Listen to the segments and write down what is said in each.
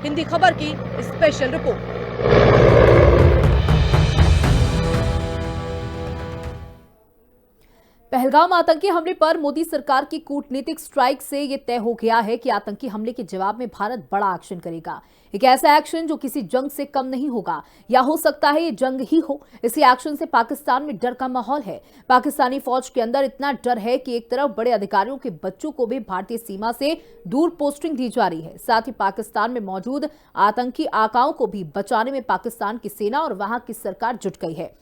हिंदी खबर की special report. Pahalgam आतंकी हमले पर मोदी सरकार की कूटनीतिक स्ट्राइक से यह तय हो गया है कि आतंकी हमले के जवाब में भारत बड़ा एक्शन करेगा। एक ऐसा एक्शन जो किसी जंग से कम नहीं होगा, या हो सकता है ये जंग ही हो। इसी एक्शन से पाकिस्तान में डर का माहौल है। पाकिस्तानी फौज के अंदर इतना डर है कि एक तरफ बड़े अधिकारियों के बच्चों को भी भारतीय सीमा से दूर पोस्टिंग दी जा रही है। साथ ही पाकिस्तान में मौजूद आतंकी आकाओं को भी बचाने में पाकिस्तान की सेना और वहां की सरकार जुट गई है।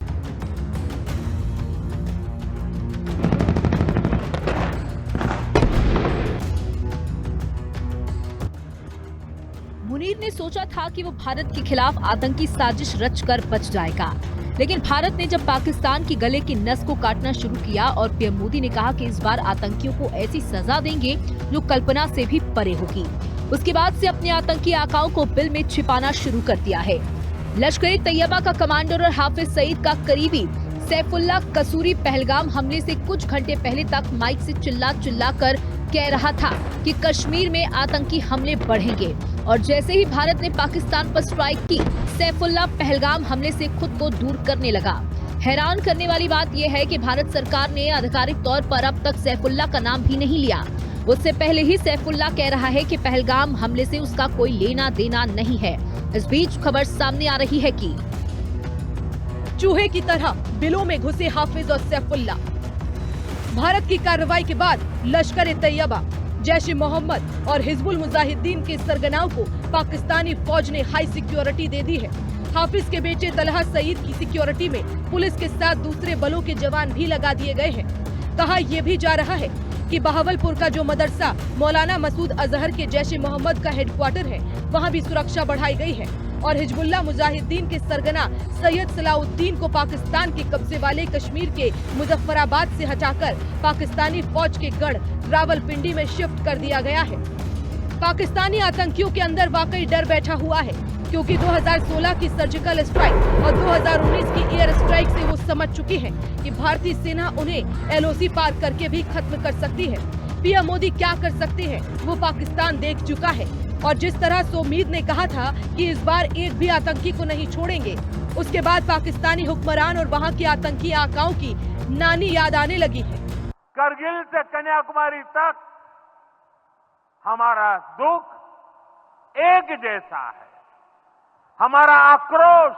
मुनीर ने सोचा था कि वो भारत के खिलाफ आतंकी साजिश रचकर बच जाएगा, लेकिन भारत ने जब पाकिस्तान की गले की नस को काटना शुरू किया और पीएम मोदी ने कहा कि इस बार आतंकियों को ऐसी सजा देंगे जो कल्पना से भी परे होगी, उसके बाद से अपने आतंकी आकाओं को बिल में छिपाना शुरू कर दिया है। लश्कर-ए तैयबा का कमांडर और हाफिज सईद का करीबी सैफुल्लाह कसूरी पहलगाम हमले से कुछ घंटे पहले तक माइक से चिल्ला कर कह रहा था कि कश्मीर में आतंकी हमले बढ़ेंगे, और जैसे ही भारत ने पाकिस्तान पर स्ट्राइक की, सैफुल्लाह पहलगाम हमले से खुद को दूर करने लगा। हैरान करने वाली बात यह है कि भारत सरकार ने आधिकारिक तौर पर अब तक सैफुल्लाह का नाम भी नहीं लिया। उससे पहले ही सैफुल्लाह कह रहा है कि पहलगाम हमले से उसका कोई लेना देना नहीं है। इस बीच खबर सामने आ रही है कि चूहे की तरह बिलों में घुसे हाफिज और सैफुल्लाह। भारत की कार्रवाई के बाद लश्कर-ए-तैयबा, जैश-ए-मोहम्मद और हिजबुल मुजाहिदीन के सरगनाओं को पाकिस्तानी फौज ने हाई सिक्योरिटी दे दी है। हाफिज के बेटे तलहा सईद की सिक्योरिटी में पुलिस के साथ दूसरे बलों के जवान भी लगा दिए गए हैं। कहा यह भी जा रहा है कि बहावलपुर का जो मदरसा मौलाना मसूद अजहर के जैश-ए-मोहम्मद का हेडक्वार्टर है, वहां भी सुरक्षा बढ़ाई गई है, और हिजबुल्लाह मुजाहिदीन के सरगना सैयद सलाउद्दीन को पाकिस्तान के कब्जे वाले कश्मीर के मुजफ्फराबाद से हटाकर पाकिस्तानी फौज के गढ़ रावलपिंडी में शिफ्ट कर दिया गया है। पाकिस्तानी आतंकियों के अंदर वाकई डर बैठा हुआ है, क्योंकि 2016 की सर्जिकल स्ट्राइक और 2019 की एयर स्ट्राइक से वो समझ चुकी है कि भारतीय सेना उन्हें एलओसी पार करके भी खत्म कर सकती है। पीएम मोदी क्या कर सकते हैं वो पाकिस्तान देख चुका है, और जिस तरह सोमीद ने कहा था कि इस बार एक भी आतंकी को नहीं छोड़ेंगे, उसके बाद पाकिस्तानी हुक्मरान और वहां की आतंकी आकाओं की नानी याद आने लगी है। करगिल से कन्याकुमारी तक हमारा दुख एक जैसा है, हमारा आक्रोश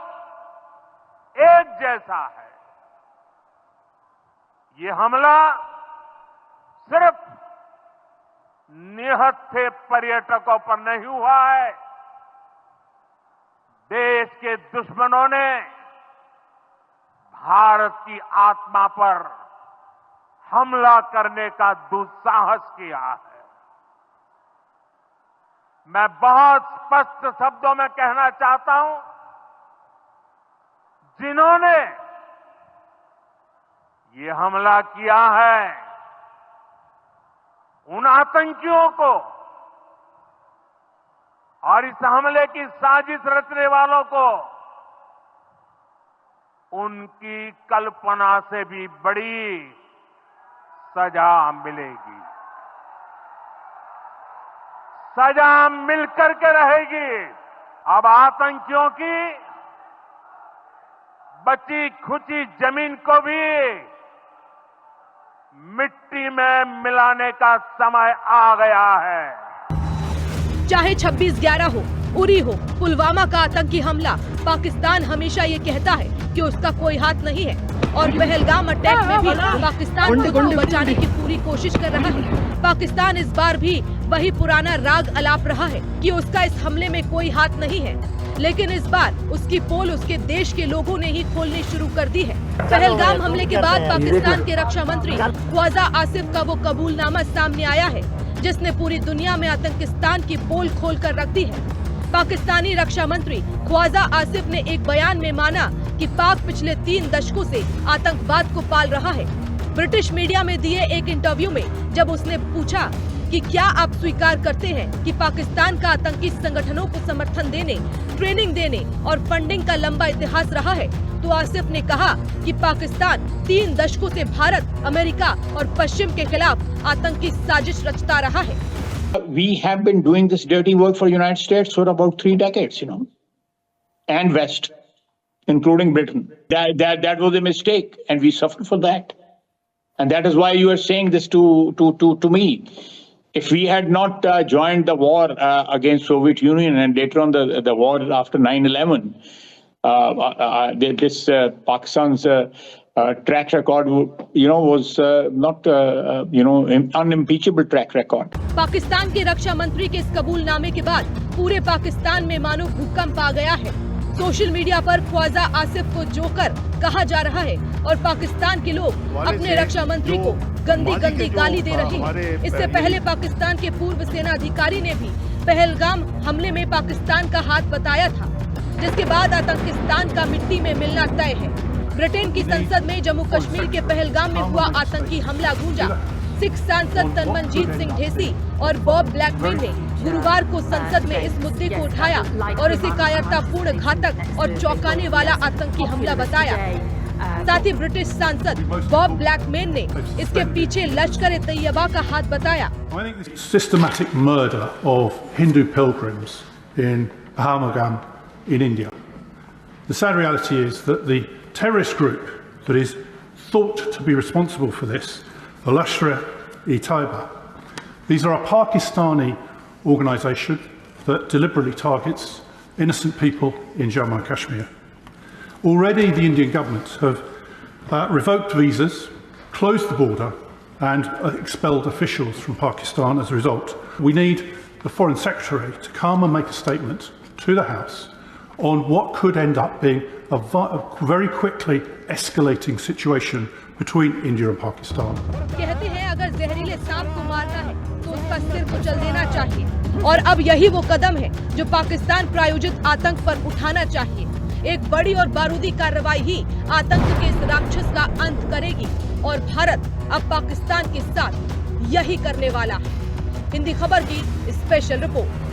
एक जैसा है। ये हमला सिर्फ निहत्थे पर्यटकों पर नहीं हुआ है, देश के दुश्मनों ने भारत की आत्मा पर हमला करने का दुस्साहस किया है। मैं बहुत स्पष्ट शब्दों में कहना चाहता हूं, जिन्होंने ये हमला किया है, उन आतंकियों को और इस हमले की साजिश रचने वालों को उनकी कल्पना से भी बड़ी सजा मिलेगी। सजा मिलकर के रहेगी। अब आतंकियों की बची खुची जमीन को भी मिट्टी में मिलाने का समय आ गया है। चाहे 26/11 हो, उरी हो, पुलवामा का आतंकी हमला, पाकिस्तान हमेशा ये कहता है कि उसका कोई हाथ नहीं है, और पहलगाम अटैक में भी पाकिस्तान को बचाने की पूरी कोशिश कर रहा है। पाकिस्तान इस बार भी वही पुराना राग अलाप रहा है कि उसका इस हमले में कोई हाथ नहीं है, लेकिन इस बार उसकी पोल उसके देश के लोगों ने ही खोलनी शुरू कर दी है। पहलगाम हमले के बाद पाकिस्तान के रक्षा मंत्री ख्वाजा आसिफ का वो कबूलनामा सामने आया है, जिसने पूरी दुनिया में आतंकिस्तान की पोल खोल कर रख दी है। पाकिस्तानी रक्षा मंत्री ख्वाजा आसिफ ने एक बयान में माना कि पाक पिछले 3 दशकों से आतंकवाद को पाल रहा है। ब्रिटिश मीडिया में दिए एक इंटरव्यू में जब उसने पूछा कि क्या आप स्वीकार करते हैं कि पाकिस्तान का आतंकी संगठनों को समर्थन देने, ट्रेनिंग देने और फंडिंग का लंबा इतिहास रहा है, तो आसिफ ने कहा कि पाकिस्तान 3 दशकों से भारत, अमेरिका और पश्चिम के खिलाफ आतंकी साजिश रचता रहा है। We have been doing this dirty work for the United States for about 3 decades, and West, including Britain. That was a mistake, and we suffered for that. And that is why you are saying this to me. If we had not joined the war against Soviet Union and later on the war after 9/11, this Pakistan's track record, was not, unimpeachable track record. Pakistan के रक्षा मंत्री के इस कबूलनामे के बाद पूरे पाकिस्तान में मानो भूकंप आ गया है। सोशल मीडिया पर ख्वाजा आसिफ को जोकर कहा जा रहा है और पाकिस्तान के लोग अपने रक्षा मंत्री को गंदी गंदी गाली दे रहे हैं। इससे पहले पाकिस्तान के पूर्व सेना अधिकारी ने भी पहलगाम हमले में पाकिस्तान का हाथ बताया था, जिसके बाद आतंकिस्तान का मिट्टी में मिलना तय है। ब्रिटेन की संसद में जम्मू कश्मीर के पहलगाम में हुआ आतंकी हमला गूंजा। सिख सांसद तनमनजीत सिंह ढेसी और बॉब ब्लैकमैन ने गुरुवार को संसद में इस मुद्दे को उठाया और इसे कायरतापूर्ण, घातक और चौंकाने वाला आतंकी हमला बताया। साथ ही ब्रिटिश सांसद बॉब ब्लैकमैन ने इसके पीछे लश्कर-ए-तैयबा का हाथ बताया। Systematic murder of Hindu pilgrims in Pahalgam in India. The sad reality is that the terrorist group that is thought to be responsible for this, the Lashkar-e-Taiba, these are a Pakistani organisation that deliberately targets innocent people in Jammu and Kashmir. Already the Indian government have revoked visas, closed the border and expelled officials from Pakistan as a result. We need the Foreign Secretary to come and make a statement to the House on what could end up being a very quickly escalating situation between India and Pakistan. कहते हैं अगर जहरीले सांप को मारना है तो उसका सिर कुचल देना चाहिए, और अब यही वो कदम है जो पाकिस्तान प्रायोजित आतंक पर उठाना चाहिए। एक बड़ी और बारूदी कार्रवाई ही आतंक के इस राक्षस का अंत करेगी और भारत अब पाकिस्तान के साथ यही करने वाला है। हिंदी खबर की स्पेशल रिपोर्ट।